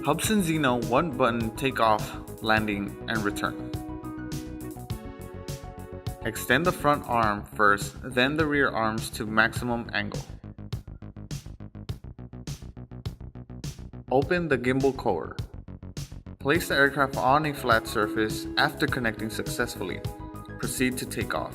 Hubsan Zino 1-button takeoff, landing, and return. Extend the front arm first, then the rear arms to maximum angle. Open the gimbal core. Place the aircraft on a flat surface after connecting successfully. Proceed to takeoff.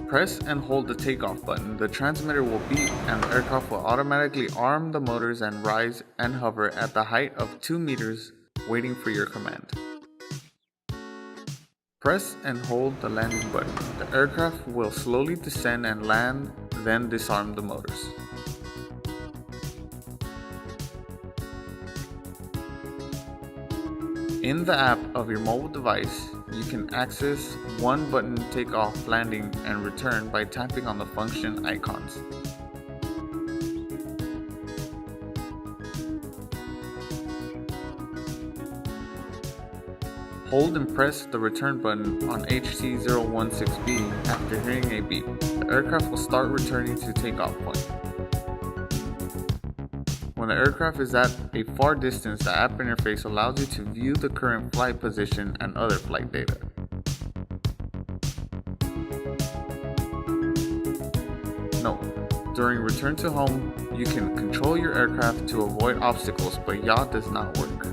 Press and hold the takeoff button. The transmitter will beep and the aircraft will automatically arm the motors and rise and hover at the height of 2 meters, waiting for your command. Press and hold the landing button. The aircraft will slowly descend and land, then disarm the motors. In the app of your mobile device, you can access 1-button takeoff, landing, and return by tapping on the function icons. Hold and press the return button on HT016B after hearing a beep. The aircraft will start returning to takeoff point. When the aircraft is at a far distance, the app interface allows you to view the current flight position and other flight data. Note: during return to home, you can control your aircraft to avoid obstacles, but yaw does not work.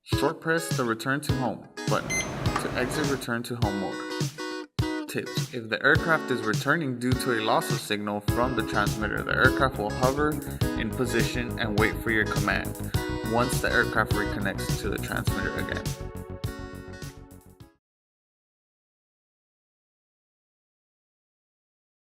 Short press the return to home button to exit return to home mode. Tips: if the aircraft is returning due to a loss of signal from the transmitter, the aircraft will hover in position and wait for your command once the aircraft reconnects to the transmitter again.